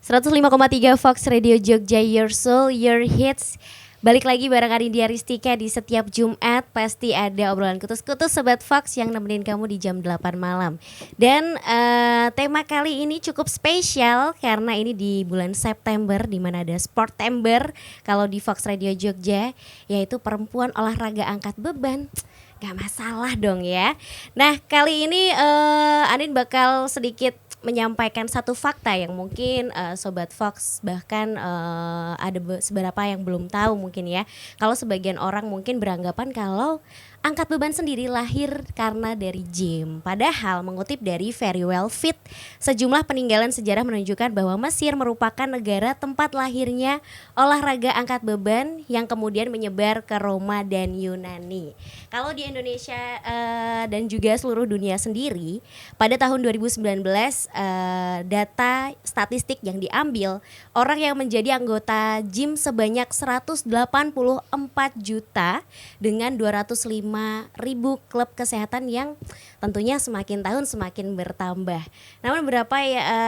105,3 Fox Radio Jogja, Your Soul, Your Hits. Balik lagi bareng Anindya Ristika di setiap Jumat. Pasti ada obrolan kutus-kutus Sobat Fox yang nemenin kamu di jam 8 malam. Dan tema kali ini cukup spesial karena ini di bulan September, di mana ada Sportember kalau di Fox Radio Jogja, yaitu perempuan olahraga angkat beban. Gak masalah dong ya. Nah kali ini Anin bakal sedikit menyampaikan satu fakta yang mungkin Sobat Fox bahkan ada beberapa yang belum tahu mungkin ya. Kalau sebagian orang mungkin beranggapan kalau angkat beban sendiri lahir karena dari gym. Padahal mengutip dari Very Well Fit, sejumlah peninggalan sejarah menunjukkan bahwa Mesir merupakan negara tempat lahirnya olahraga angkat beban yang kemudian menyebar ke Roma dan Yunani. Kalau di Indonesia dan juga seluruh dunia sendiri, pada tahun 2019 data statistik yang diambil, orang yang menjadi anggota gym sebanyak 184 juta dengan 205 ribu klub kesehatan yang tentunya semakin tahun semakin bertambah. Namun beberapa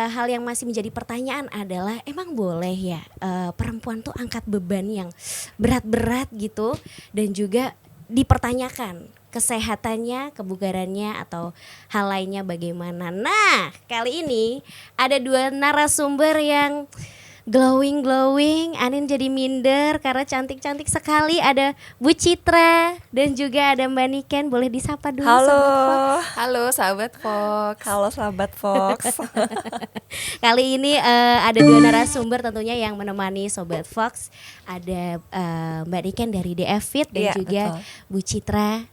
hal yang masih menjadi pertanyaan adalah emang boleh ya perempuan tuh angkat beban yang berat-berat gitu, dan juga dipertanyakan kesehatannya, kebugarannya atau hal lainnya bagaimana. Nah kali ini ada dua narasumber yang glowing, Anin jadi minder karena cantik-cantik sekali. Ada Bu Citra dan juga ada Mbak Niken. Boleh disapa dulu. Halo Sahabat Fox. Halo Sahabat Fox. Kali ini ada dua narasumber tentunya yang menemani Sobat Fox. Ada Mbak Niken dari DF Fit dan juga betul, Bu Citra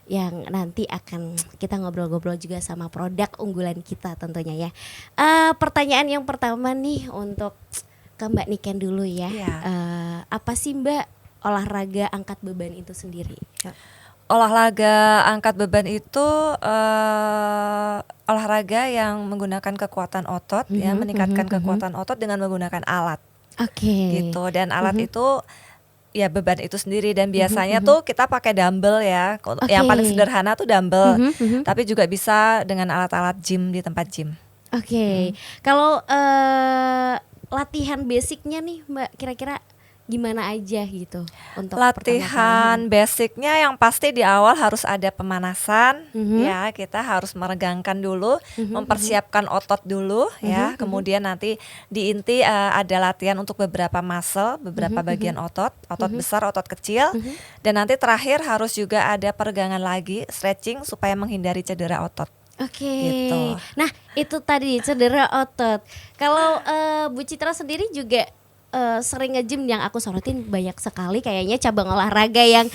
yang nanti akan kita ngobrol-ngobrol juga sama produk unggulan kita tentunya ya. Pertanyaan yang pertama nih untuk ke Mbak Niken dulu ya. Apa sih Mbak olahraga angkat beban itu sendiri? Olahraga angkat beban itu olahraga yang menggunakan kekuatan otot, ya, meningkatkan kekuatan otot dengan menggunakan alat. Gitu, dan alat itu ya beban itu sendiri, dan biasanya tuh kita pakai dumbbell ya. Yang paling sederhana tuh dumbbell. Tapi juga bisa dengan alat-alat gym di tempat gym. Kalau latihan basicnya nih Mbak, kira-kira gimana aja gitu untuk latihan basicnya? Yang pasti di awal harus ada pemanasan, ya, kita harus meregangkan dulu, mempersiapkan otot dulu, ya. Kemudian nanti di inti ada latihan untuk beberapa muscle, beberapa bagian otot besar, otot kecil, dan nanti terakhir harus juga ada peregangan lagi, stretching supaya menghindari cedera otot. Gitu. Nah itu tadi cedera otot. Kalau Bu Citra sendiri juga sering nge-gym, yang aku sorotin banyak sekali kayaknya cabang olahraga yang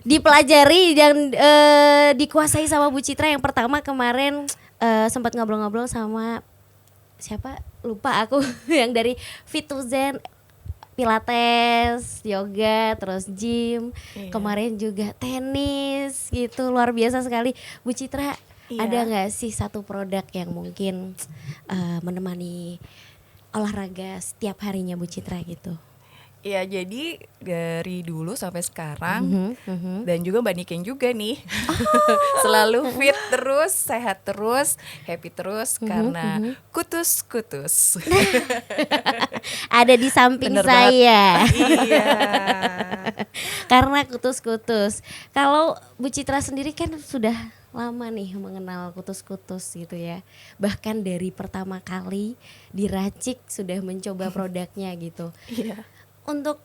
dipelajari dan dikuasai sama Bu Citra. Yang pertama kemarin sempat ngobrol-ngobrol sama siapa lupa aku yang dari Fit to Zen, Pilates, yoga, terus gym, kemarin juga tenis gitu, luar biasa sekali. Bu Citra, ada nggak sih satu produk yang mungkin menemani olahraga setiap harinya Bu Citra gitu? Ya, jadi dari dulu sampai sekarang dan juga Mbak Niken juga nih selalu fit terus, sehat terus, happy terus karena kutus-kutus. Ada di samping Bener saya. Iya. Karena kutus-kutus. Kalau Bu Citra sendiri kan sudah lama nih mengenal kutus-kutus gitu ya. Bahkan dari pertama kali diracik sudah mencoba produknya gitu. Untuk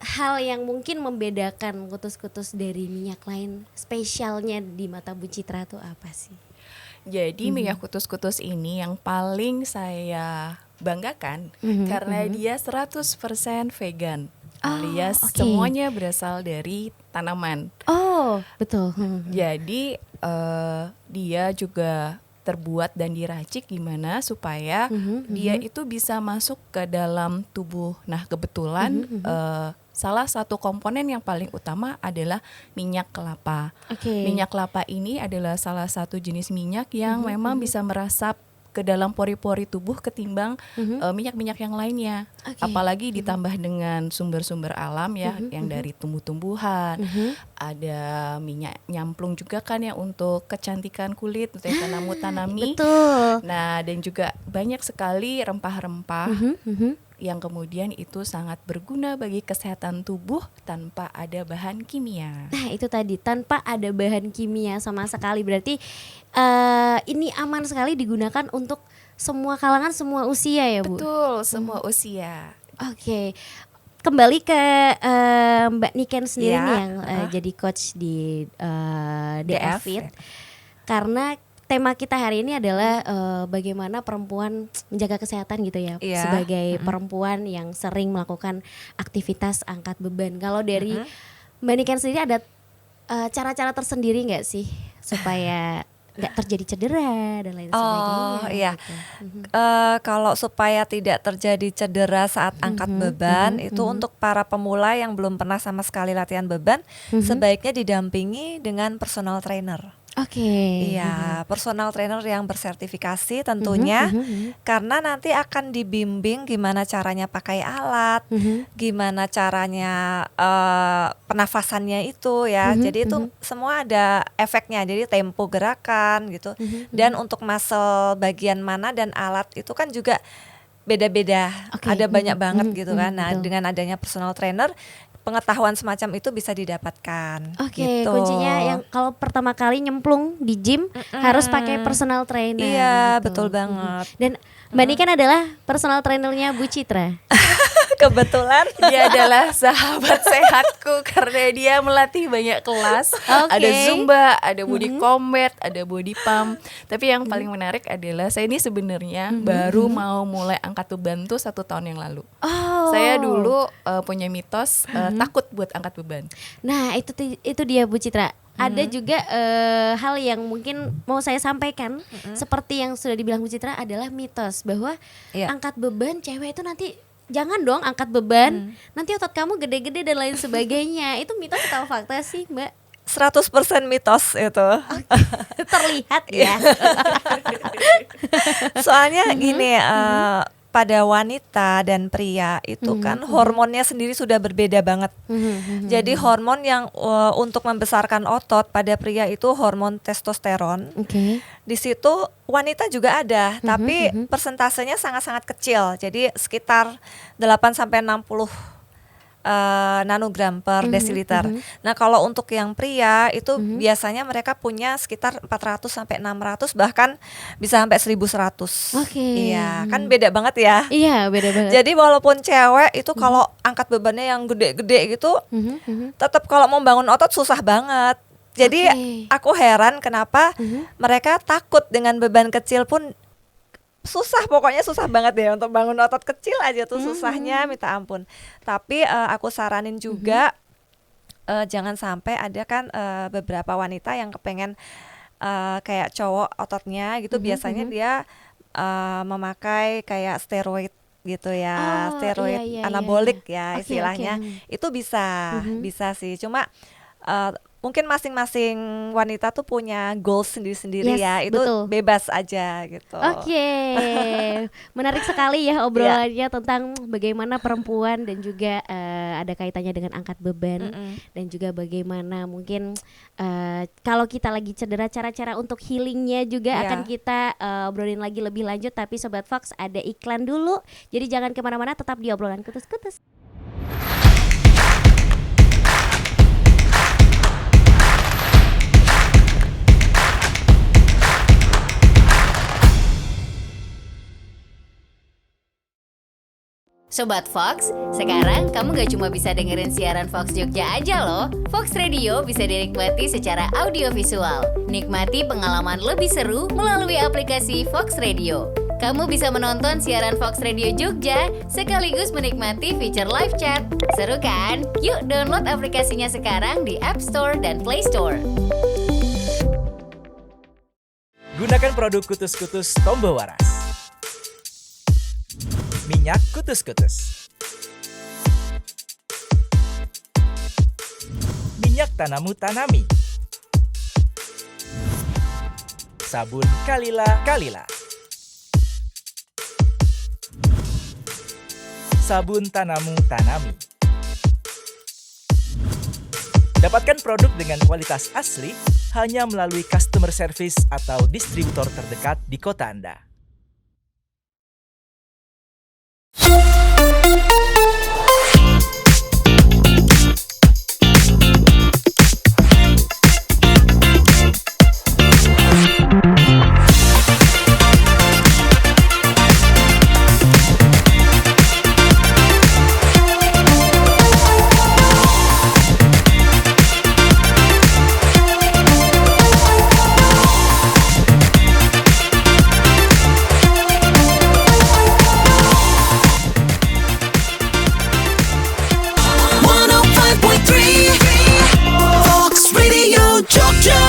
hal yang mungkin membedakan kutus-kutus dari minyak lain, spesialnya di mata Bu Citra tuh apa sih? Jadi minyak kutus-kutus ini yang paling saya banggakan karena dia 100% vegan. Alias semuanya berasal dari tanaman. Betul. Jadi dia juga terbuat dan diracik gimana supaya dia itu bisa masuk ke dalam tubuh. Nah kebetulan salah satu komponen yang paling utama adalah minyak kelapa. Minyak kelapa ini adalah salah satu jenis minyak yang memang bisa meresap ke dalam pori-pori tubuh ketimbang minyak-minyak yang lainnya. Oke. Apalagi ditambah dengan sumber-sumber alam ya, yang dari tumbuh-tumbuhan. Ada minyak nyamplung juga kan ya untuk kecantikan kulit, untuk yang tanami. Betul. Nah, dan juga banyak sekali rempah-rempah yang kemudian itu sangat berguna bagi kesehatan tubuh tanpa ada bahan kimia. Nah itu tadi, tanpa ada bahan kimia sama sekali. Berarti ini aman sekali digunakan untuk semua kalangan, semua usia ya Bu? Betul, semua usia. Oke. Kembali ke Mbak Niken sendiri Ya, nih yang jadi coach di DF Fit. Karena tema kita hari ini adalah bagaimana perempuan menjaga kesehatan gitu ya, Iya. sebagai perempuan yang sering melakukan aktivitas angkat beban. Kalau dari Mbak Niken sendiri ada cara-cara tersendiri nggak sih supaya nggak terjadi cedera dan lain sebagainya? Oh iya, gitu. kalau supaya tidak terjadi cedera saat angkat beban itu untuk para pemula yang belum pernah sama sekali latihan beban, sebaiknya didampingi dengan personal trainer. Oke. Iya, personal trainer yang bersertifikasi tentunya, karena nanti akan dibimbing gimana caranya pakai alat, gimana caranya pernafasannya itu ya. Jadi itu semua ada efeknya. Jadi tempo gerakan gitu. Dan untuk muscle bagian mana dan alat itu kan juga beda-beda. Oke. Ada banyak banget gitu kan. Nah, Betul. dengan adanya personal trainer, pengetahuan semacam itu bisa didapatkan. Oke, gitu. kuncinya yang kalau pertama kali nyemplung di gym harus pakai personal trainer. Iya, gitu. betul banget. Dan Mbak Niken adalah personal trainernya Bu Citra. Kebetulan Dia adalah sahabat sehatku karena dia melatih banyak kelas. Oke. Ada Zumba, ada body combat, ada body pump. Tapi yang paling menarik adalah saya ini sebenarnya baru mau mulai angkat beban tuh 1 tahun yang lalu. Oh. Saya dulu punya mitos takut buat angkat beban. Nah, itu dia Bu Citra. Ada juga hal yang mungkin mau saya sampaikan, seperti yang sudah dibilang Bu Citra, adalah mitos bahwa Iya. angkat beban cewek itu nanti jangan dong angkat beban, nanti otot kamu gede-gede dan lain sebagainya. Itu mitos atau fakta sih, Mbak? 100% mitos itu. Terlihat ya. Soalnya gini, pada wanita dan pria itu kan hormonnya sendiri sudah berbeda banget. Jadi hormon yang untuk membesarkan otot pada pria itu hormon testosteron. Oke. Di situ wanita juga ada, tapi persentasenya sangat-sangat kecil. Jadi sekitar 8-60 nanogram per desiliter. Nah, kalau untuk yang pria itu biasanya mereka punya sekitar 400-600, bahkan bisa sampai 1100. Oke. Iya, kan beda banget ya. Iya, beda banget. Jadi walaupun cewek itu kalau angkat bebannya yang gede-gede gitu, tetap kalau mau bangun otot susah banget. Jadi aku heran kenapa mereka takut dengan beban kecil pun susah, pokoknya susah banget ya untuk bangun otot kecil aja tuh susahnya minta ampun. Tapi aku saranin juga jangan sampai ada kan beberapa wanita yang kepengen kayak cowok ototnya gitu, biasanya dia memakai kayak steroid gitu ya, Oh, steroid iya, anabolik iya. ya Oke, istilahnya. oke. Itu bisa sih. Cuma mungkin masing-masing wanita tuh punya goals sendiri-sendiri Yes, ya. Itu betul. bebas aja gitu. Oke, menarik sekali ya obrolannya tentang bagaimana perempuan dan juga ada kaitannya dengan angkat beban dan juga bagaimana mungkin kalau kita lagi cedera cara-cara untuk healingnya juga Iya. akan kita obrolin lagi lebih lanjut. Tapi Sobat Fox ada iklan dulu, jadi jangan kemana-mana, tetap di obrolan kutus-kutus. Sobat Fox, sekarang kamu gak cuma bisa dengerin siaran Fox Jogja aja loh. Fox Radio bisa dinikmati secara audiovisual. Nikmati pengalaman lebih seru melalui aplikasi Fox Radio. Kamu bisa menonton siaran Fox Radio Jogja sekaligus menikmati fitur live chat. Seru kan? Yuk download aplikasinya sekarang di App Store dan Play Store. Gunakan produk Kutus-Kutus Tombo Waras. Minyak Kutus-Kutus. Minyak Tanamu Tanami. Sabun Kalila Kalila. sabun Tanamu Tanami. Dapatkan produk dengan kualitas asli hanya melalui customer service atau distributor terdekat di kota Anda. Fox Radio Jogja.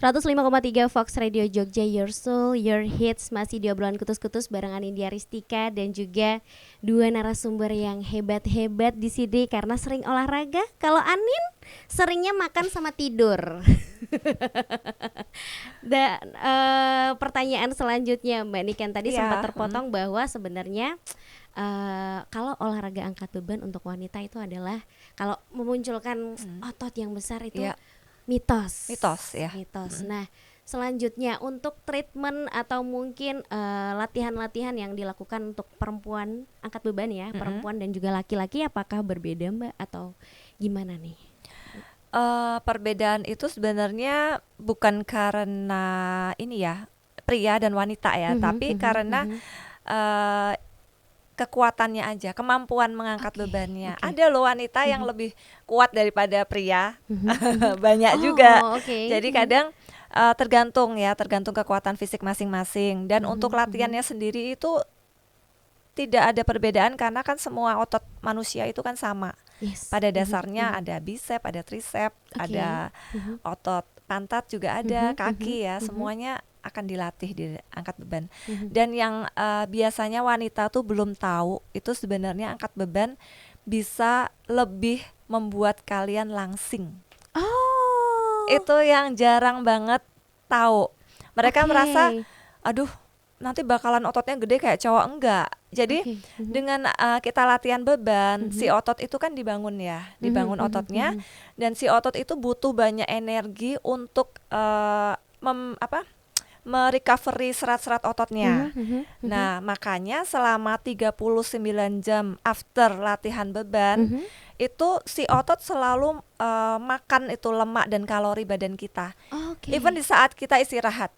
.3 Fox Radio Jogja, Your Soul, Your Hits. Masih di obrolan kutus-kutus bareng Anindya Ristika dan juga dua narasumber yang hebat-hebat di sini karena sering olahraga. Kalau Anin seringnya makan sama tidur. Dan pertanyaan selanjutnya Mbak Niken tadi sempat terpotong bahwa sebenarnya kalau olahraga angkat beban untuk wanita itu adalah kalau memunculkan otot yang besar itu mitos ya. Nah, selanjutnya untuk treatment atau mungkin latihan-latihan yang dilakukan untuk perempuan angkat beban ya, perempuan dan juga laki-laki, apakah berbeda Mbak atau gimana nih? Perbedaan itu sebenarnya bukan karena ini ya pria dan wanita ya, tapi karena kekuatannya aja, kemampuan mengangkat bebannya. Ada loh wanita yang lebih kuat daripada pria, banyak juga. Jadi kadang tergantung kekuatan fisik masing-masing. Dan untuk latihannya sendiri itu tidak ada perbedaan karena kan semua otot manusia itu kan sama. Pada dasarnya ada bicep, ada tricep, ada otot pantat juga ada, kaki ya, semuanya akan dilatih di angkat beban. Dan yang biasanya wanita tuh belum tahu itu sebenarnya angkat beban bisa lebih membuat kalian langsing. Itu yang jarang banget tahu. Mereka merasa, aduh nanti bakalan ototnya gede kayak cowok. Enggak. Jadi dengan kita latihan beban, si otot itu kan dibangun ya, dibangun ototnya, dan si otot itu butuh banyak energi untuk merecovery serat-serat ototnya. Nah, makanya selama 39 jam after latihan beban, itu si otot selalu makan itu lemak dan kalori badan kita. Even di saat kita istirahat.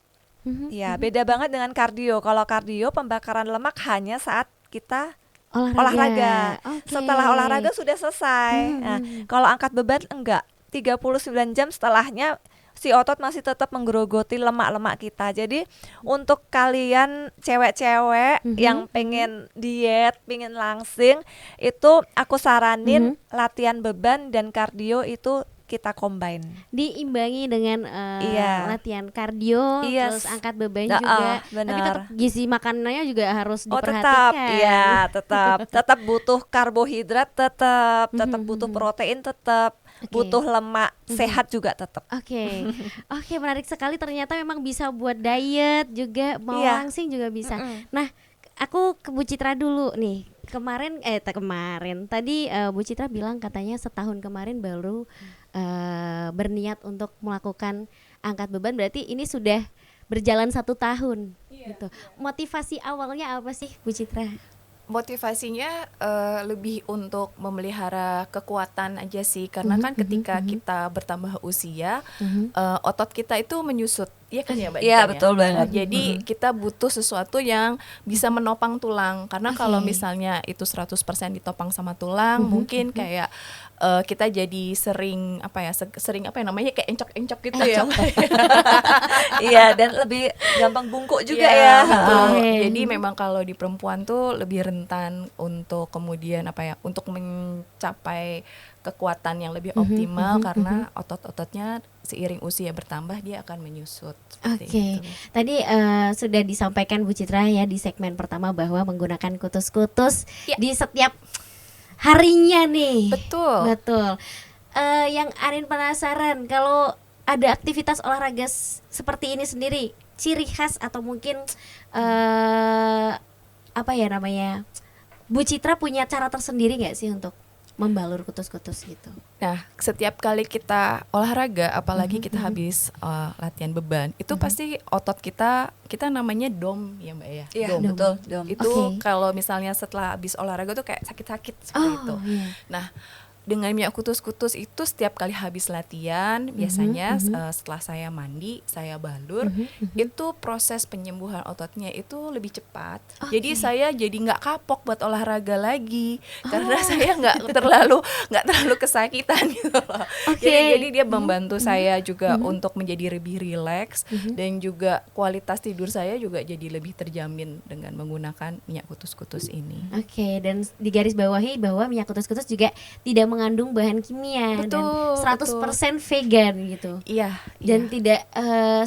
Ya, beda banget dengan kardio. Kalau kardio pembakaran lemak hanya saat kita olahraga. Setelah olahraga sudah selesai. Nah, kalau angkat beban enggak. 39 jam setelahnya si otot masih tetap menggerogoti lemak-lemak kita. Jadi untuk kalian cewek-cewek yang pengen diet, pengen langsing, itu aku saranin latihan beban dan kardio itu kita combine. Diimbangi dengan latihan kardio, terus angkat beban juga. Tapi tetap gizi makanannya juga harus diperhatikan. Tetap butuh karbohidrat, tetap butuh protein, tetap butuh lemak sehat juga tetap. Oke, menarik sekali. Ternyata memang bisa buat diet juga, mau langsing juga bisa. Nah, aku ke Bu Citra dulu nih. Kemarin tadi Bu Citra bilang katanya setahun kemarin baru berniat untuk melakukan angkat beban. Berarti ini sudah berjalan 1 tahun gitu. Motivasi awalnya apa sih Bu Citra? Motivasinya lebih untuk memelihara kekuatan aja sih, karena kan ketika kita bertambah usia, otot kita itu menyusut, iya kan ya Mbak? Iya, betul banget. Jadi kita butuh sesuatu yang bisa menopang tulang, karena kalau misalnya itu 100% ditopang sama tulang, mungkin kayak kita jadi sering namanya kayak encok-encok gitu ya. Iya, dan lebih gampang bungkuk juga ya. Jadi memang kalau di perempuan tuh lebih rentan untuk kemudian untuk mencapai kekuatan yang lebih optimal karena otot-ototnya seiring usia bertambah dia akan menyusut. Seperti Oke, itu. tadi sudah disampaikan Bu Citra ya di segmen pertama bahwa menggunakan kutus-kutus Ya. di setiap harinya nih. Betul. Betul. Yang Arin penasaran kalau ada aktivitas olahraga seperti ini sendiri, ciri khas atau mungkin apa ya namanya, Bu Citra punya cara tersendiri nggak sih untuk membalur kutus-kutus gitu? Nah, setiap kali kita olahraga, apalagi kita habis latihan beban, itu pasti otot kita namanya DOM ya Mbak ya. Iya, DOM. betul, dom. Itu Oke. kalau misalnya setelah habis olahraga tuh kayak sakit-sakit seperti itu. Iya. Nah, dengan minyak kutus-kutus itu setiap kali habis latihan, biasanya setelah saya mandi, saya balur, itu proses penyembuhan ototnya itu lebih cepat. Jadi saya jadi nggak kapok buat olahraga lagi, karena saya nggak terlalu kesakitan gitu loh. Oke. Jadi dia membantu saya juga untuk menjadi lebih rileks dan juga kualitas tidur saya juga jadi lebih terjamin dengan menggunakan minyak kutus-kutus ini. Oke, dan digarisbawahi bahwa minyak kutus-kutus juga tidak mengandung bahan kimia dan Betul, 100% vegan gitu. Iya. Dan tidak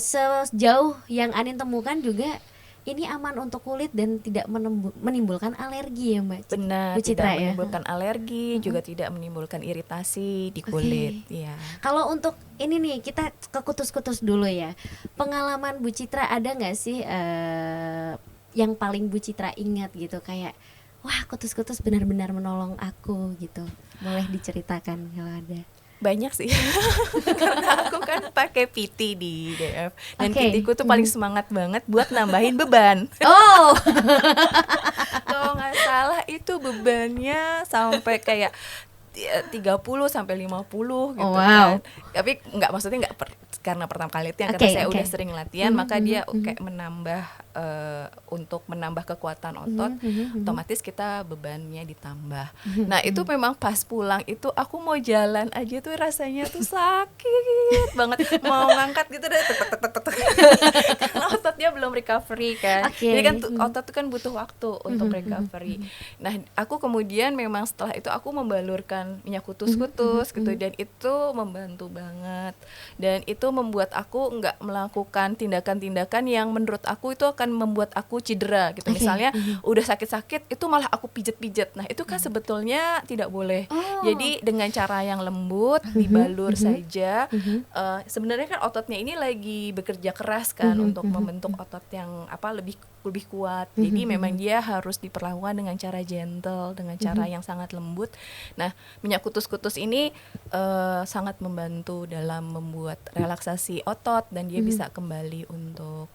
sejauh yang Anin temukan juga ini aman untuk kulit dan tidak menimbulkan alergi ya Mbak. Benar, Bu Citra tidak ya. menimbulkan alergi, juga tidak menimbulkan iritasi di kulit. Iya. Kalau untuk ini nih kita ke kutus-kutus dulu ya. Pengalaman Bu Citra ada nggak sih yang paling Bu Citra ingat gitu kayak wah kutus-kutus benar-benar menolong aku gitu. Boleh diceritakan kalau ada. Banyak sih. Karena aku kan pakai PT di DF dan Oke. PT-ku tuh paling semangat banget buat nambahin beban. Oh, Kalau nggak salah itu bebannya sampai kayak 30 sampai 50 gitu Oh, wow. kan. Tapi maksudnya karena pertama kali latihan, Oke, karena saya oke. udah sering latihan, maka dia kayak menambah untuk menambah kekuatan otot, otomatis kita bebannya ditambah. Nah itu memang pas pulang itu aku mau jalan aja tuh rasanya tuh sakit banget, mau ngangkat gitu deh, karena ototnya belum recovery kan. Oke. Jadi kan otot tuh kan butuh waktu untuk recovery. Nah aku kemudian memang setelah itu aku membalurkan minyak kutus-kutus gitu, dan itu membantu banget, dan itu membuat aku nggak melakukan tindakan-tindakan yang menurut aku itu akan membuat aku cedera gitu. Oke. Misalnya udah sakit-sakit itu malah aku pijet-pijet. Nah itu kan sebetulnya tidak boleh. Jadi dengan cara yang lembut dibalur saja. Sebenarnya kan ototnya ini lagi bekerja keras kan untuk membentuk otot yang lebih kuat. Jadi memang dia harus diperlakukan dengan cara gentle, dengan cara yang sangat lembut. Nah minyak kutus-kutus ini sangat membantu dalam membuat relaksasi otot, dan dia bisa kembali untuk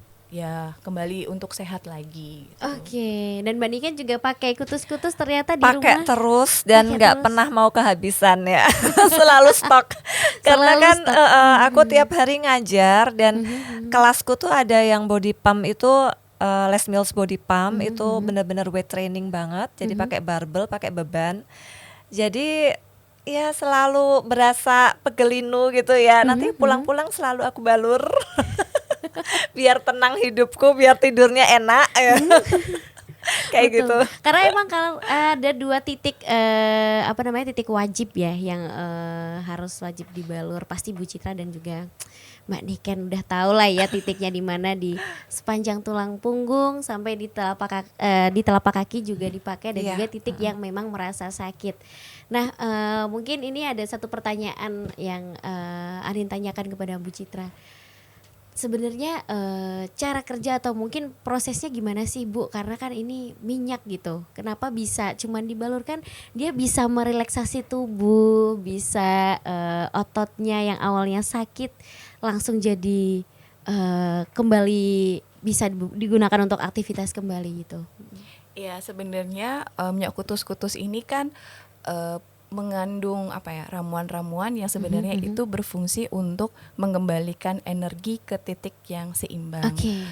sehat lagi gitu. oke. Dan Mbak Niken juga pakai kutus-kutus ternyata di Pakai rumah. terus dan Pakai nggak terus. pernah mau kehabisan ya. Selalu stok. Karena Selalu kan stok. aku tiap hari ngajar dan kelasku tuh ada yang body pump itu Les Mills body pump itu benar-benar weight training banget. Jadi pakai barbel, pakai beban. Jadi ya selalu berasa pegelinu gitu ya. Nanti pulang-pulang selalu aku balur. Biar tenang hidupku, biar tidurnya enak ya. Kayak Betul. gitu. Karena emang kalau ada dua titik titik wajib ya yang harus wajib dibalur, pasti Bu Citra dan juga Mbak Niken udah tahu lah ya titiknya di mana, di sepanjang tulang punggung sampai di telapak kaki juga dipakai, dan Iya. juga titik yang memang merasa sakit. Nah mungkin ini ada satu pertanyaan yang Arin tanyakan kepada Bu Citra. Sebenarnya cara kerja atau mungkin prosesnya gimana sih Bu? Karena kan ini minyak gitu. Kenapa bisa cuman dibalurkan? Dia bisa merelaksasi tubuh, bisa ototnya yang awalnya sakit langsung jadi kembali bisa digunakan untuk aktivitas kembali gitu. Ya sebenarnya minyak kutus-kutus ini kan mengandung ramuan-ramuan yang sebenarnya itu berfungsi untuk mengembalikan energi ke titik yang seimbang. Oke.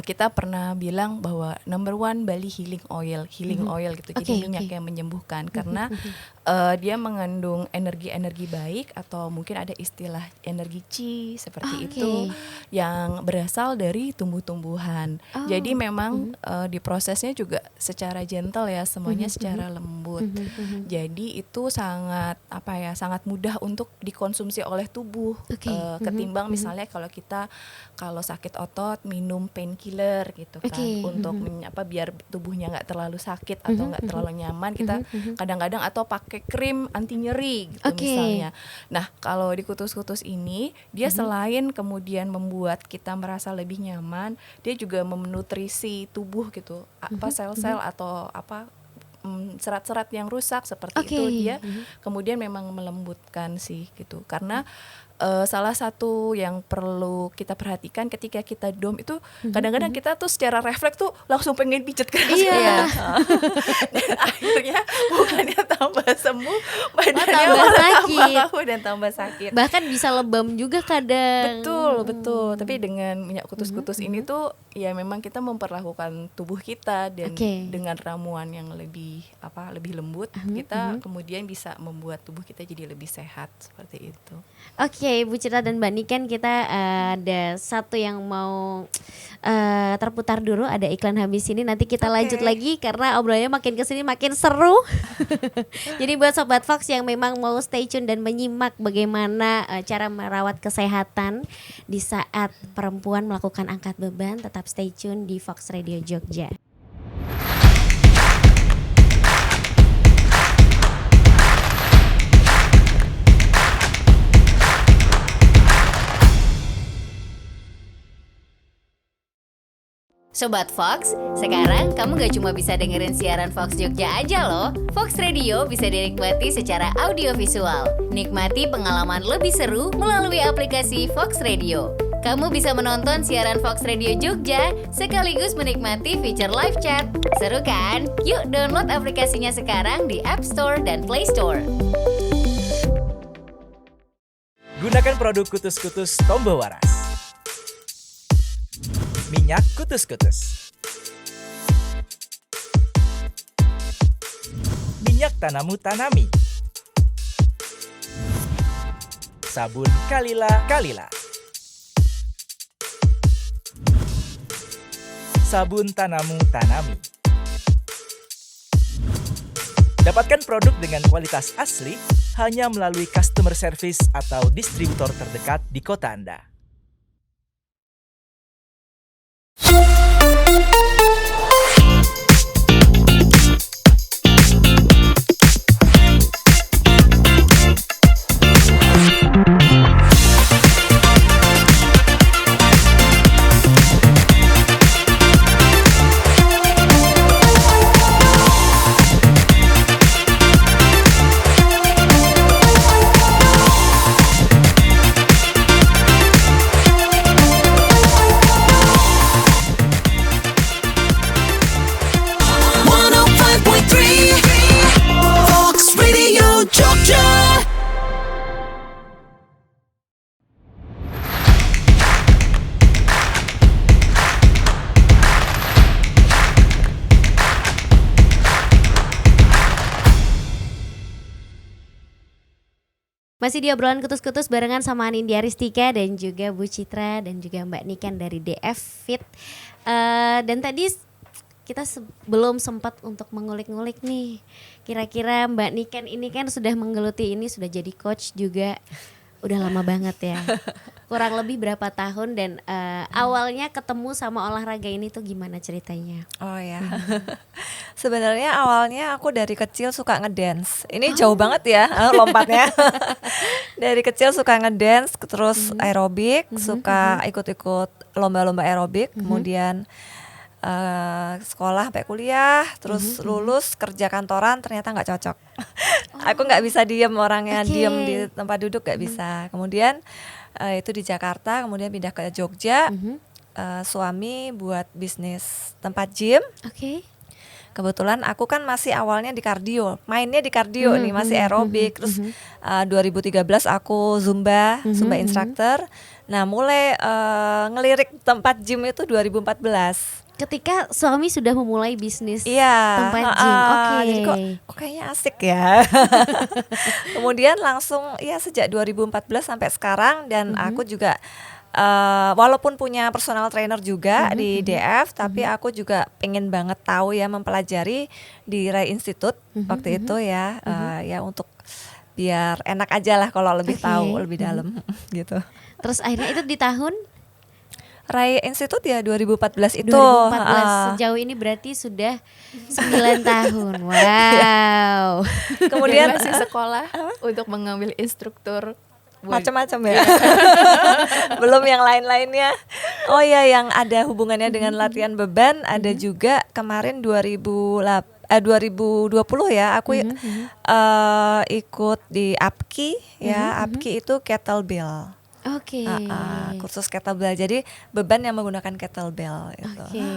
Kita pernah bilang bahwa number one Bali healing oil gitu. Jadi Oke, minyak oke. yang menyembuhkan, karena dia mengandung energi-energi baik, atau mungkin ada istilah energi chi seperti Oke. itu, yang berasal dari tumbuh-tumbuhan. Oh. Jadi memang diprosesnya juga secara gentle ya, semuanya secara lembut. Jadi itu sangat mudah untuk dikonsumsi oleh tubuh. Oke. Ketimbang misalnya kalau sakit otot minum painkiller gitu kan, Oke. untuk biar tubuhnya nggak terlalu sakit atau nggak terlalu nyaman, kita kadang-kadang atau pakai krim anti nyeri gitu Oke. misalnya. Nah, kalau di kutus-kutus ini dia selain kemudian membuat kita merasa lebih nyaman, dia juga menutrisi tubuh gitu, sel-sel atau serat-serat yang rusak seperti Oke. itu, dia kemudian memang melembutkan sih gitu. Karena salah satu yang perlu kita perhatikan ketika kita dom itu, kadang-kadang kita tuh secara refleks tuh langsung pengen pijet keras. Iya. Dan akhirnya bukannya tambah sembuh, badannya tambah malah sakit. tambah kaku dan tambah sakit. Bahkan bisa lebam juga kadang. Betul. Tapi dengan minyak kutus-kutus ini tuh ya memang kita memperlakukan tubuh kita, dan Oke. dengan ramuan yang lebih lembut, kita kemudian bisa membuat tubuh kita jadi lebih sehat seperti itu. Oke, Bu Citra dan Mbak Niken, kita ada satu yang mau terputar dulu, ada iklan habis ini, nanti kita lanjut lagi karena obrolannya makin kesini makin seru. Jadi buat Sobat Fox yang memang mau stay tune dan menyimak bagaimana cara merawat kesehatan di saat perempuan melakukan angkat beban, tetap stay tune di Fox Radio Jogja. Sobat Fox, sekarang kamu gak cuma bisa dengerin siaran Fox Jogja aja loh. Fox Radio bisa dinikmati secara audiovisual. Nikmati pengalaman lebih seru melalui aplikasi Fox Radio. Kamu bisa menonton siaran Fox Radio Jogja sekaligus menikmati fitur live chat. Seru kan? Yuk download aplikasinya sekarang di App Store dan Play Store. Gunakan produk kutus-kutus Tombo Waras. Minyak kutus-kutus. Minyak Tanamu Tanami. Sabun Kalila. Sabun Tanamu Tanami. Dapatkan produk dengan kualitas asli hanya melalui customer service atau distributor terdekat di kota Anda. Fox Radio Jogja. Masih di obrolan kutus-kutus barengan sama Anindya Ristika dan juga Bu Citra dan juga Mbak Niken dari DF Fit. Dan tadi kita belum sempat untuk mengulik-ngulik nih. Kira-kira Mbak Niken ini kan sudah menggeluti ini, sudah jadi coach juga. Udah lama banget ya. Kurang lebih berapa tahun, dan awalnya ketemu sama olahraga ini tuh gimana ceritanya? Oh ya, sebenarnya awalnya aku dari kecil suka ngedance. Ini jauh banget ya lompatnya. Dari kecil suka ngedance, terus aerobik, suka ikut-ikut lomba-lomba aerobik, kemudian sekolah sampai kuliah, terus lulus kerja kantoran ternyata nggak cocok. Aku nggak bisa diem orangnya, diem di tempat duduk nggak bisa. Kemudian itu di Jakarta, kemudian pindah ke Jogja. Suami buat bisnis tempat gym. Oke. Kebetulan aku kan masih awalnya di kardio, mainnya di kardio nih, masih aerobik. Terus 2013 aku Zumba instructor. Nah mulai ngelirik tempat gym itu 2014. Ketika suami sudah memulai bisnis Iya, tempat gym. Oke. Jadi kok kayaknya asik ya. Kemudian langsung ya sejak 2014 sampai sekarang, dan aku juga walaupun punya personal trainer juga di DF, tapi aku juga pengen banget tahu ya, mempelajari di Rai Institute waktu itu ya, ya untuk biar enak aja lah kalau lebih tahu lebih dalam gitu. Terus akhirnya itu di tahun Rai Institute ya 2014 itu. 2014. Sejauh ini berarti sudah 9 tahun. Wow. Kemudian masih sekolah untuk mengambil instruktur macam-macam ya. Belum yang lain-lainnya. Oh ya, yang ada hubungannya dengan latihan beban ada juga kemarin 2020 ya, aku ikut di APKI ya. APKI itu kettlebell. Oke. Kursus kettlebell. Jadi beban yang menggunakan kettlebell itu. Oke.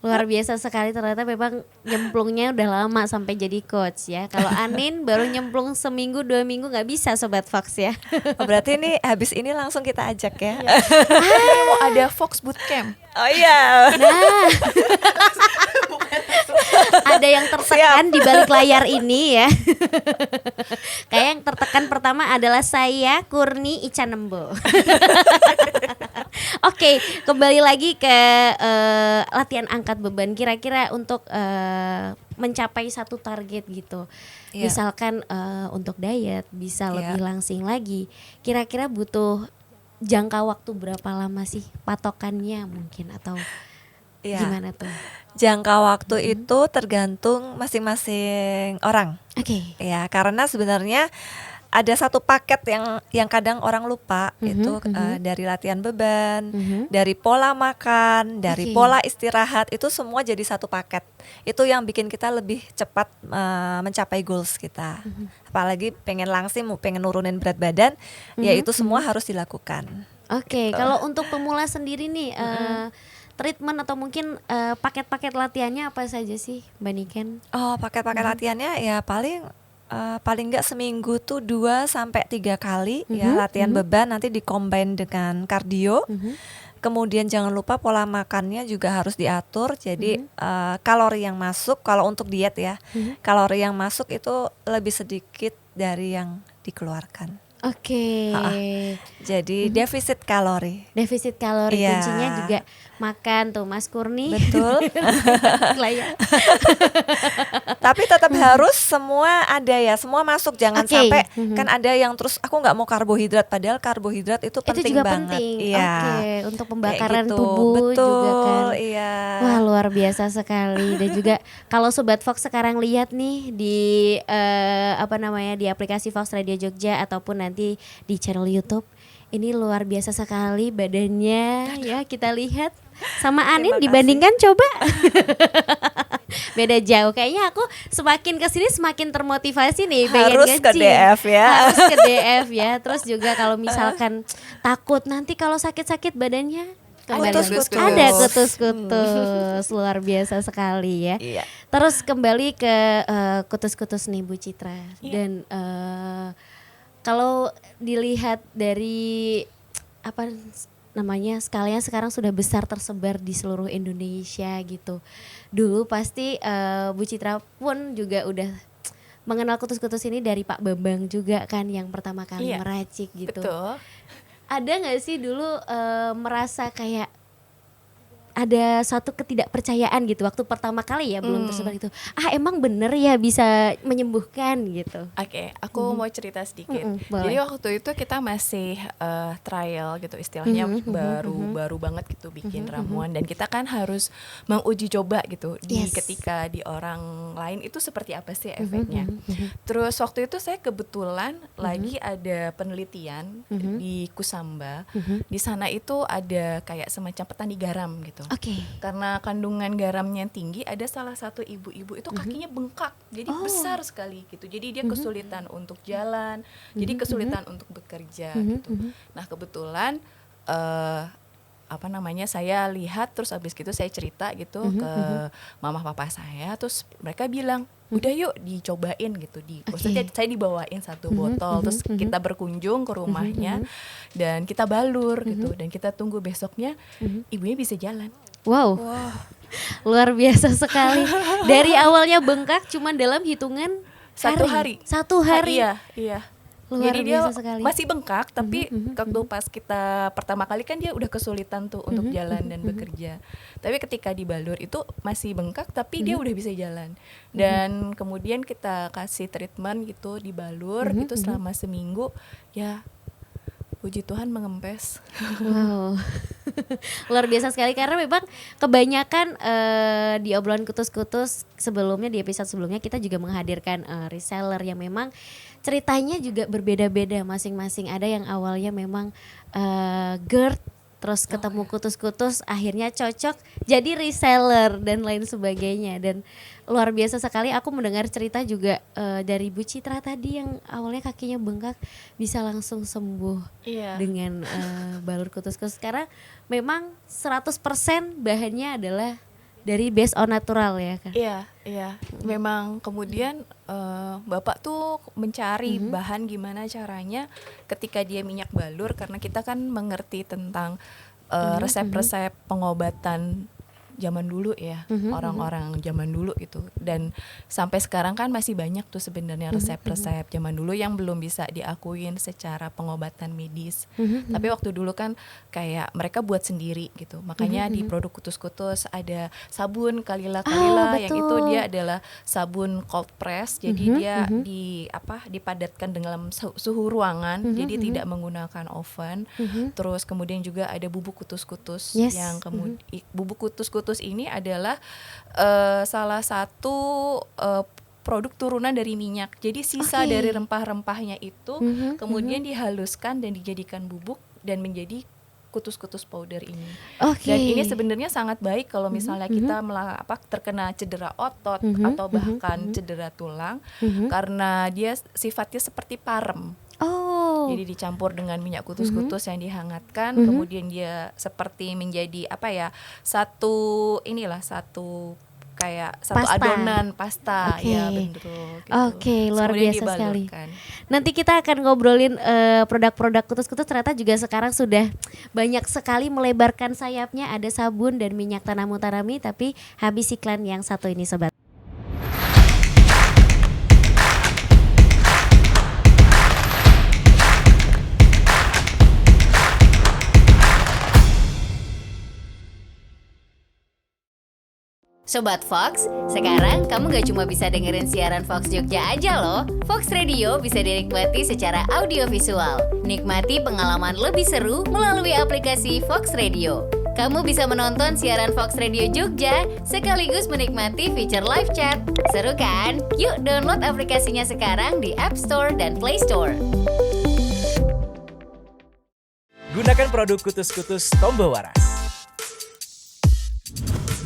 Luar biasa sekali, ternyata memang nyemplungnya udah lama sampai jadi coach ya. Kalau Anin baru nyemplung seminggu 2 minggu nggak bisa Sobat Fox ya. Oh, berarti ini habis ini langsung kita ajak ya. mau ada Fox Bootcamp. Oh iya. Nah, ada yang tertekan di balik layar ini ya. Kayak yang tertekan pertama adalah saya, Kurni Icanembo. Oke, kembali lagi ke latihan angkat beban. Kira-kira untuk mencapai satu target gitu. Iya. Misalkan untuk diet bisa Iya. lebih langsing lagi. Kira-kira butuh jangka waktu berapa lama sih patokannya mungkin, atau Iya. gimana tuh? Jangka waktu itu tergantung masing-masing orang. Oke. Ya, karena sebenarnya ada satu paket yang kadang orang lupa, itu dari latihan beban, dari pola makan, dari Oke. pola istirahat, itu semua jadi satu paket. Itu yang bikin kita lebih cepat mencapai goals kita. Apalagi pengen langsing, pengen nurunin berat badan, ya itu semua harus dilakukan. Oke, kalau untuk pemula sendiri nih, treatment atau mungkin paket-paket latihannya apa saja sih, Mbak Niken? Oh, paket-paket latihannya ya paling nggak seminggu tuh 2-3 kali ya latihan beban, nanti dikombin dengan kardio. Kemudian jangan lupa pola makannya juga harus diatur. Jadi kalori yang masuk kalau untuk diet ya, kalori yang masuk itu lebih sedikit dari yang dikeluarkan. Oke. Jadi defisit kalori. Defisit kalori, Iya. kuncinya juga makan tuh Mas Kurni. Betul. Lah ya. Tapi tetap harus semua ada ya, semua masuk. Jangan Oke. sampai kan ada yang terus aku nggak mau karbohidrat, padahal karbohidrat itu Itu penting juga banget. penting. Iya. Oke, untuk pembakaran Kayak gitu. tubuh Betul, juga kan. iya. Wah, luar biasa sekali. Dan juga kalau Sobat Fox sekarang lihat nih di di aplikasi Fox Radio Jogja ataupun nanti di channel YouTube, ini luar biasa sekali badannya ya, kita lihat. Sama Anin dibandingkan coba. Beda jauh. Kayaknya aku semakin kesini semakin termotivasi nih, pengen Harus ke nge-gym. DF ya. Harus ke DF ya. Terus juga kalau misalkan takut nanti kalau sakit-sakit badannya kembali Kutus-kutus. ada kutus-kutus. Luar biasa sekali ya. Iya. Terus kembali ke kutus-kutus nih Bu Citra. Dan kalau dilihat dari apa namanya, skala sekarang sudah besar, tersebar di seluruh Indonesia gitu. Dulu pasti Bu Citra pun juga udah mengenal kutus-kutus ini dari Pak Bambang juga kan, yang pertama kali Iya, meracik gitu. Betul. Ada nggak sih dulu merasa kayak ada satu ketidakpercayaan gitu waktu pertama kali ya belum tersebar itu, emang bener ya bisa menyembuhkan gitu? Oke, aku mau cerita sedikit. boleh. Jadi waktu itu kita masih trial gitu istilahnya, baru banget gitu bikin ramuan, dan kita kan harus menguji coba gitu Yes. ketika di orang lain itu seperti apa sih efeknya. Terus waktu itu saya kebetulan lagi ada penelitian di Kusamba. Di sana itu ada kayak semacam petani garam gitu. Oke. Karena kandungan garamnya tinggi, ada salah satu ibu-ibu itu kakinya bengkak, jadi besar sekali gitu. Jadi dia kesulitan untuk jalan, jadi kesulitan untuk bekerja gitu. Nah kebetulan saya lihat, terus abis gitu saya cerita gitu ke mama papa saya, terus mereka bilang udah yuk dicobain gitu, maksudnya saya dibawain satu botol, terus kita berkunjung ke rumahnya dan kita balur gitu, dan kita tunggu besoknya ibunya bisa jalan. Wow. Luar biasa sekali. Dari awalnya bengkak cuman dalam hitungan Satu hari. Satu hari. Iya. Luar Jadi dia biasa sekali. masih bengkak, tapi waktu pas kita pertama kali kan dia udah kesulitan tuh untuk jalan dan bekerja. Tapi ketika dibalur itu masih bengkak, tapi dia udah bisa jalan. Dan kemudian kita kasih treatment gitu dibalur itu selama seminggu, ya puji Tuhan mengempes. Wow, luar biasa sekali karena memang kebanyakan di obrolan kutus-kutus sebelumnya, di episode sebelumnya kita juga menghadirkan reseller yang memang ceritanya juga berbeda-beda masing-masing. Ada yang awalnya memang GERD, terus ketemu kutus-kutus akhirnya cocok jadi reseller dan lain sebagainya. Dan luar biasa sekali aku mendengar cerita juga dari Bu Citra tadi yang awalnya kakinya bengkak bisa langsung sembuh Iya. dengan balur kutus-kutus karena memang 100% bahannya adalah dari based on natural ya kan. Iya. Memang kemudian Bapak tuh mencari bahan gimana caranya ketika dia minyak balur, karena kita kan mengerti tentang resep-resep pengobatan zaman dulu ya, orang-orang zaman dulu gitu. Dan sampai sekarang kan masih banyak tuh sebenarnya resep-resep zaman dulu yang belum bisa diakuin secara pengobatan medis. Tapi waktu dulu kan kayak mereka buat sendiri gitu. Makanya di produk kutus-kutus ada sabun kalila-kalila yang itu betul. dia adalah sabun cold press. Jadi dia dipadatkan dengan suhu ruangan, jadi tidak menggunakan oven. Terus kemudian juga ada bubuk kutus-kutus Yes. yang bubuk kutus-kutus ini adalah salah satu produk turunan dari minyak. Jadi sisa Oke. dari rempah-rempahnya itu kemudian dihaluskan dan dijadikan bubuk dan menjadi kutus-kutus powder ini. Oke. Dan ini sebenarnya sangat baik kalau misalnya kita terkena cedera otot atau bahkan cedera tulang, karena dia sifatnya seperti parem. Oh. Jadi dicampur dengan minyak kutus-kutus yang dihangatkan, kemudian dia seperti menjadi satu Pasta. adonan pasta. Oke. Ya betul gitu. Oke, luar Kemudian biasa sekali. dibalurkan. Nanti kita akan ngobrolin produk-produk kutus-kutus, ternyata juga sekarang sudah banyak sekali melebarkan sayapnya, ada sabun dan minyak tanam utarami, tapi habis iklan yang satu ini sobat. Sobat Fox, sekarang kamu gak cuma bisa dengerin siaran Fox Jogja aja loh. Fox Radio bisa dinikmati secara audiovisual. Nikmati pengalaman lebih seru melalui aplikasi Fox Radio. Kamu bisa menonton siaran Fox Radio Jogja sekaligus menikmati fitur live chat. Seru kan? Yuk download aplikasinya sekarang di App Store dan Play Store. Gunakan produk kutus-kutus Tombo Waras.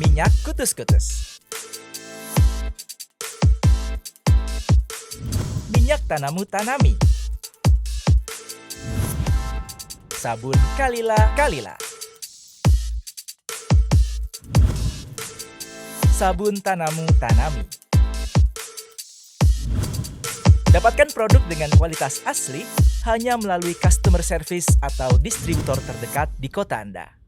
Minyak kutus-kutus. Minyak tanamu tanami. Sabun kalila-kalila. Sabun tanamu tanami. Dapatkan produk dengan kualitas asli hanya melalui customer service atau distributor terdekat di kota Anda.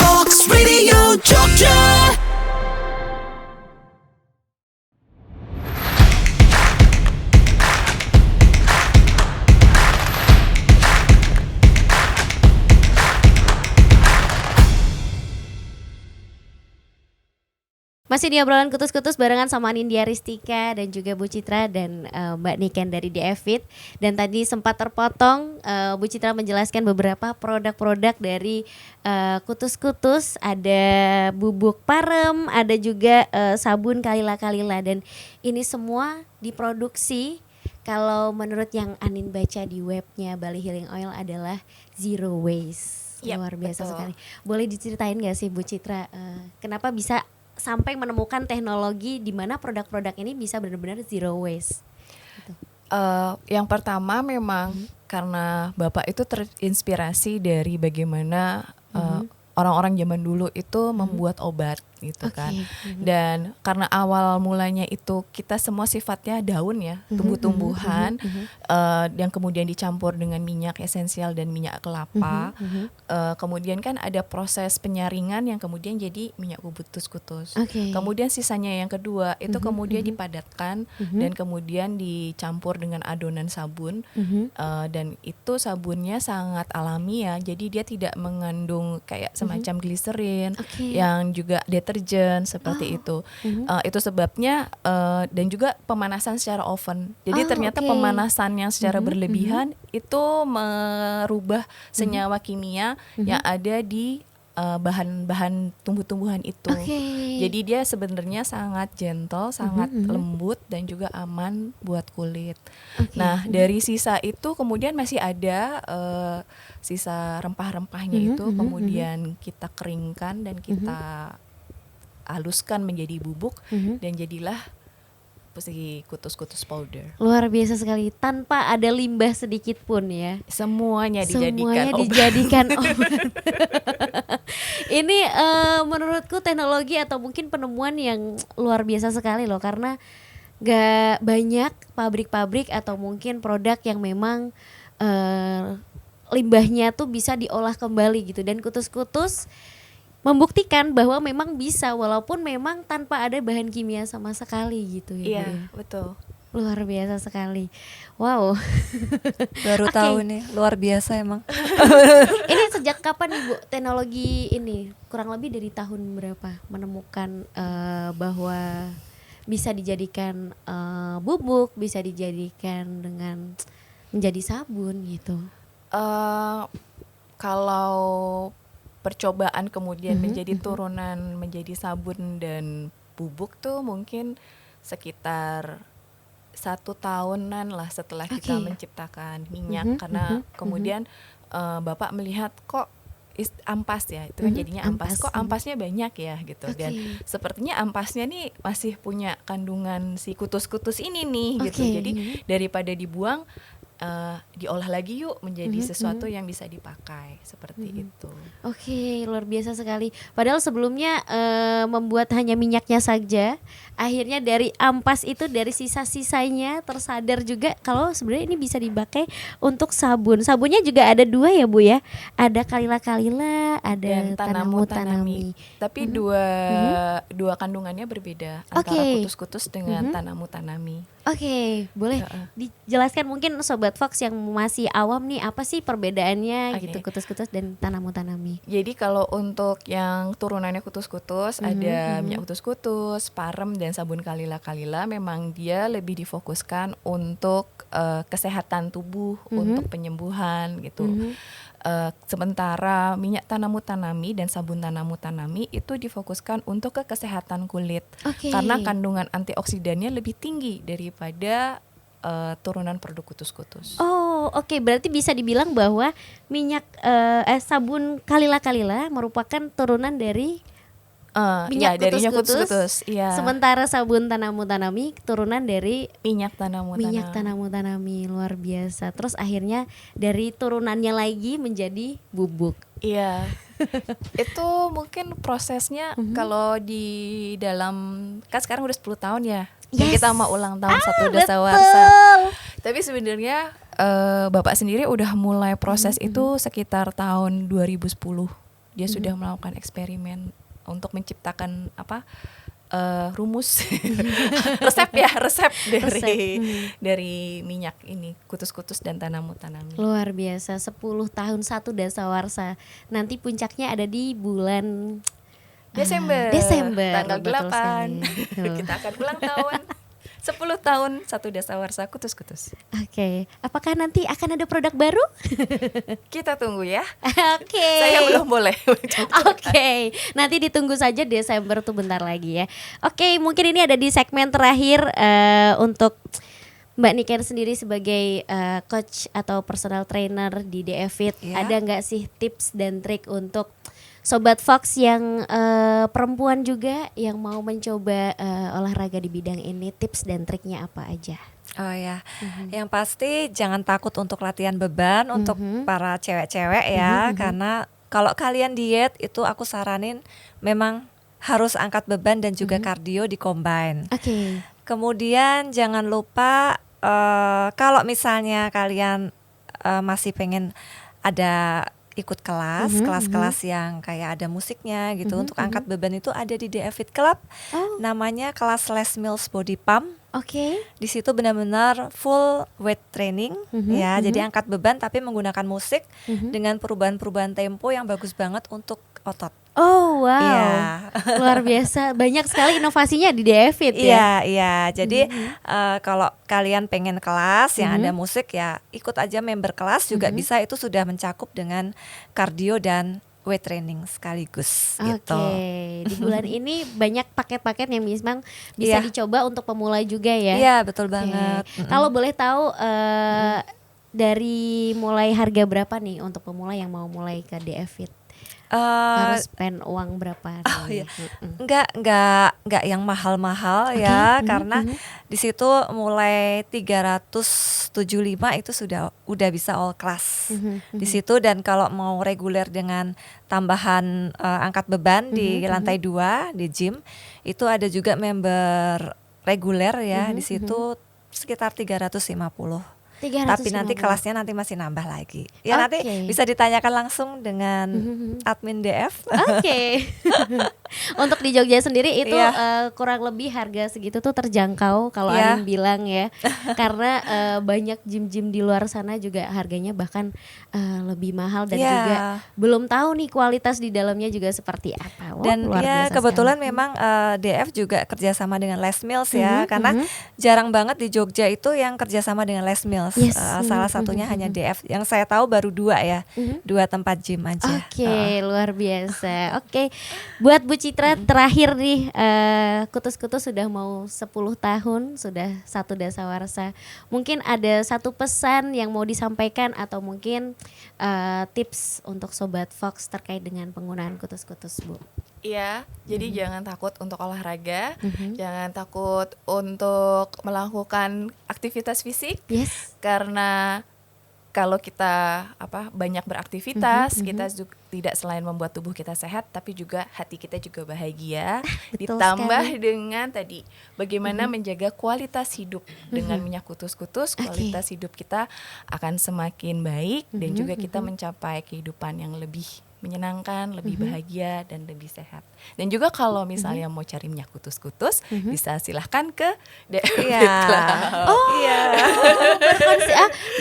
Fox Radio Jogja. Masih di obrolan kutus-kutus barengan sama Nindya Ristika dan juga Bu Citra dan Mbak Niken dari DFit. Dan tadi sempat terpotong Bu Citra menjelaskan beberapa produk-produk dari kutus-kutus. Ada bubuk parem, ada juga sabun kalila-kalila. Dan ini semua diproduksi, kalau menurut yang Anin baca di webnya Bali Healing Oil, adalah zero waste. Yap, luar biasa betul. sekali. Boleh diceritain gak sih Bu Citra, kenapa bisa sampai menemukan teknologi di mana produk-produk ini bisa benar-benar zero waste? Gitu. Yang pertama memang karena Bapak itu terinspirasi dari bagaimana orang-orang zaman dulu itu membuat obat gitu Oke. kan. Dan karena awal mulanya itu kita semua sifatnya daun ya, tumbuh-tumbuhan yang kemudian dicampur dengan minyak esensial dan minyak kelapa. Kemudian kan ada proses penyaringan yang kemudian jadi minyak kutus-kutus. Oke. Kemudian sisanya yang kedua itu kemudian dipadatkan dan kemudian dicampur dengan adonan sabun. Dan itu sabunnya sangat alami ya, jadi dia tidak mengandung kayak semacam gliserin Oke. yang juga deterjen seperti itu. Itu sebabnya dan juga pemanasan secara oven. Jadi ternyata oke. pemanasan yang secara berlebihan itu merubah senyawa kimia yang ada di bahan-bahan tumbuh-tumbuhan itu. Oke. Jadi dia sebenarnya sangat gentle, sangat lembut dan juga aman buat kulit. Oke. Nah, dari sisa itu kemudian masih ada sisa rempah-rempahnya itu kemudian kita keringkan dan kita haluskan menjadi bubuk dan jadilah si kutus-kutus powder. Luar biasa sekali, tanpa ada limbah sedikit pun ya. Semuanya Semuanya dijadikan obat. dijadikan obat. Ini menurutku teknologi atau mungkin penemuan yang luar biasa sekali loh, karena gak banyak pabrik-pabrik atau mungkin produk yang memang limbahnya tuh bisa diolah kembali gitu, dan kutus-kutus membuktikan bahwa memang bisa walaupun memang tanpa ada bahan kimia sama sekali gitu ya. Bu, Iya, ya. betul. Luar biasa sekali. Wow. Baru Oke. tahu nih, luar biasa emang. Ini sejak kapan nih Bu teknologi ini? Kurang lebih dari tahun berapa menemukan bahwa bisa dijadikan bubuk, bisa dijadikan dengan menjadi sabun gitu. Kalau percobaan kemudian menjadi turunan menjadi sabun dan bubuk tuh mungkin sekitar 1 tahunan lah setelah kita Oke. menciptakan minyak, karena kemudian Bapak melihat kok ampas ya, itu kan jadinya ampas. ampas. Kok ampasnya banyak ya gitu. Dan Oke. sepertinya ampasnya nih masih punya kandungan si kutus-kutus ini nih gitu. Oke. Jadi daripada dibuang, diolah lagi yuk menjadi sesuatu yang bisa dipakai seperti itu. Oke, luar biasa sekali. Padahal sebelumnya membuat hanya minyaknya saja, akhirnya dari ampas itu, dari sisa-sisanya tersadar juga kalau sebenarnya ini bisa dipakai untuk sabun. Sabunnya juga ada 2 ya Bu ya, ada kalila-kalila, ada Dan tanamu-tanami. Tapi dua kandungannya berbeda antara Oke. kutus-kutus dengan tanamu-tanami. Oke, boleh dijelaskan mungkin Sobat Fox yang masih awam nih, apa sih perbedaannya Oke. gitu kutus-kutus dan tanamu-tanami? Jadi kalau untuk yang turunannya kutus-kutus ada minyak kutus-kutus, parem dan sabun kalila-kalila, memang dia lebih difokuskan untuk kesehatan tubuh, untuk penyembuhan gitu. Sementara minyak tanamu-tanami dan sabun tanamu-tanami itu difokuskan untuk ke kesehatan kulit. Oke. Karena kandungan antioksidannya lebih tinggi daripada turunan produk kutus-kutus. Oh, oke. Berarti bisa dibilang bahwa minyak sabun kalila-kalila merupakan turunan dari minyak dari minyak kutus-kutus. kutus-kutus. Iya. Sementara sabun tanamu-tanami turunan dari minyak tanamu-tanami. minyak tanamu-tanami. Luar biasa. Terus akhirnya dari turunannya lagi menjadi bubuk. Iya. Itu mungkin prosesnya kalau di dalam, kan sekarang udah 10 tahun ya. Dan Yes. kita mau ulang tahun satu dasawarsa. Tapi sebenarnya Bapak sendiri udah mulai proses itu sekitar tahun 2010. Dia sudah melakukan eksperimen untuk menciptakan rumus resep dari minyak ini, kutus-kutus dan tanamu-tanami. Luar biasa. 10 tahun satu dasawarsa. Nanti puncaknya ada di bulan Desember. Tanggal betul 8. sekali. Tuh. Kita akan ulang tahun 10 tahun satu dasawarsa kutus-kutus. Oke, apakah nanti akan ada produk baru? Kita tunggu ya. Oke. Saya belum boleh. Oke, nanti ditunggu saja Desember tuh bentar lagi ya. Oke, mungkin ini ada di segmen terakhir untuk Mbak Niken sendiri sebagai coach atau personal trainer di DF Fit, Iya. ada nggak sih tips dan trik untuk Sobat Fox yang perempuan juga yang mau mencoba olahraga di bidang ini, tips dan triknya apa aja? Oh ya, yang pasti jangan takut untuk latihan beban untuk para cewek-cewek ya, karena kalau kalian diet itu aku saranin memang harus angkat beban dan juga kardio di-combine. Oke. Kemudian jangan lupa kalau misalnya kalian masih pengen ada ikut kelas-kelas yang kayak ada musiknya gitu, untuk angkat beban itu ada di DF Fit Club. Oh. Namanya kelas Les Mills Body Pump. Oke. Di situ benar-benar full weight training ya, jadi angkat beban tapi menggunakan musik dengan perubahan-perubahan tempo yang bagus banget untuk otot. Oh wow, Iya. luar biasa, banyak sekali inovasinya di DF Fit ya. Iya. Jadi kalau kalian pengen kelas yang ada musik ya ikut aja member kelas juga bisa, itu sudah mencakup dengan kardio dan weight training sekaligus Oke, gitu. di bulan ini banyak paket-paket yang memang bisa Iya. dicoba untuk pemula juga ya. Iya, betul Oke. banget. Kalau boleh tahu dari mulai harga berapa nih untuk pemula yang mau mulai ke DF Fit? Harus spend uang berapa? Oh nih? iya. Enggak yang mahal-mahal ya, karena di situ mulai 375 itu udah bisa all class di situ. Dan kalau mau reguler dengan tambahan angkat beban di lantai 2 di gym, itu ada juga member reguler ya, di situ sekitar 350. 350. Tapi nanti kelasnya nanti masih nambah lagi. Ya nanti Oke. bisa ditanyakan langsung dengan admin DF. Oke. Untuk di Jogja sendiri itu Iya. kurang lebih harga segitu tuh terjangkau kalau Iya. Anin bilang ya. Karena banyak gym-gym di luar sana juga harganya bahkan lebih mahal dan Iya. juga belum tahu nih kualitas di dalamnya juga seperti apa. Wah, Dan luar ya biasa kebetulan sekali. memang DF juga kerjasama dengan Les Mills ya, karena jarang banget di Jogja itu yang kerjasama dengan Les Mills. Yes. Salah satunya hanya DF. Yang saya tahu baru 2 ya, 2 tempat gym aja. Oke, luar biasa. Oke, buat Bu Citra terakhir nih, Kutus-Kutus sudah mau 10 tahun, sudah satu dasawarsa. Mungkin ada satu pesan yang mau disampaikan atau mungkin tips untuk Sobat Fox terkait dengan penggunaan Kutus-Kutus, Bu. Iya, jadi jangan takut untuk olahraga, jangan takut untuk melakukan aktivitas fisik, Yes. karena kalau kita banyak beraktivitas, kita tidak selain membuat tubuh kita sehat, tapi juga hati kita juga bahagia. Betul Ditambah sekali. dengan tadi bagaimana menjaga kualitas hidup dengan minyak kutus-kutus, kualitas hidup kita akan semakin baik dan juga kita mencapai kehidupan yang lebih menyenangkan, lebih bahagia dan lebih sehat. Dan juga kalau misalnya mau cari minyak kutus-kutus, bisa silahkan ke DF Iya. Fit Club. Iya.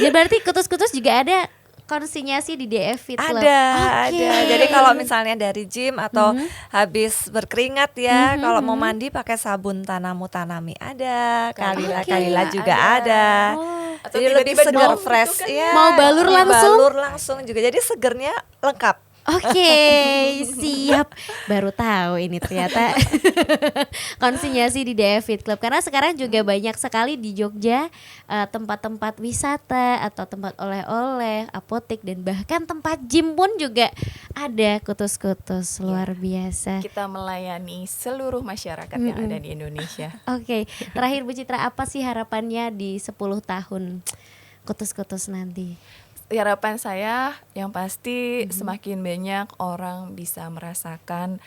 Ya berarti Kutus-Kutus juga ada konsinyasi di DF Fit Club. Ada. Oke. Jadi kalau misalnya dari gym atau habis berkeringat ya, kalau mau mandi pakai sabun Tanamu Tanami ada, Kalila juga ada. Atau Jadi lebih tiba-tiba segar dong fresh gitu kan. ya. Mau balur langsung? Balur langsung juga. Jadi segernya lengkap. Oke, siap. Baru tahu ini ternyata konsinyasi di DF Fit Club. Karena sekarang juga banyak sekali di Jogja tempat-tempat wisata atau tempat oleh-oleh, apotek dan bahkan tempat gym pun juga ada Kutus-Kutus. Luar biasa. Kita melayani seluruh masyarakat yang ada di Indonesia. Oke, terakhir Bu Citra, apa sih harapannya di 10 tahun Kutus-Kutus nanti? Harapan saya yang pasti semakin banyak orang bisa merasakan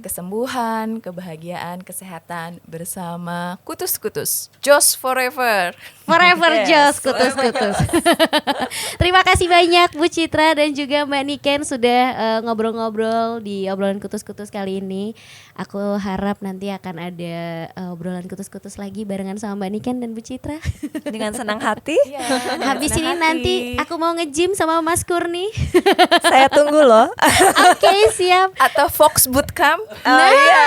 kesembuhan, kebahagiaan, kesehatan bersama Kutus-Kutus. Joss forever. Forever Yes, Joss Kutus-Kutus. Terima kasih banyak Bu Citra dan juga Mbak Niken sudah ngobrol-ngobrol di obrolan Kutus-Kutus kali ini. Aku harap nanti akan ada obrolan Kutus-Kutus lagi barengan sama Mbak Niken dan Bu Citra. Dengan senang hati. Habis ini nanti aku mau nge-gym sama Mas Kurni. Saya tunggu loh. Oke, siap. Atau Fox Bootcamp. Oh iya.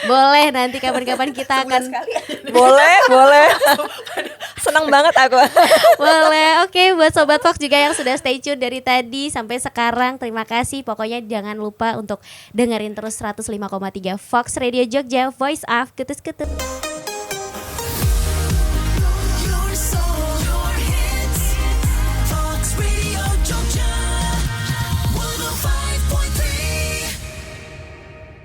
Boleh, nanti kapan-kapan kita akan Boleh. Senang banget aku. boleh. Oke, buat Sobat Fox juga yang sudah stay tune dari tadi sampai sekarang, terima kasih. Pokoknya jangan lupa untuk dengerin terus 105,3 Fox Radio Jogja, Voice of Kutus-Kutus.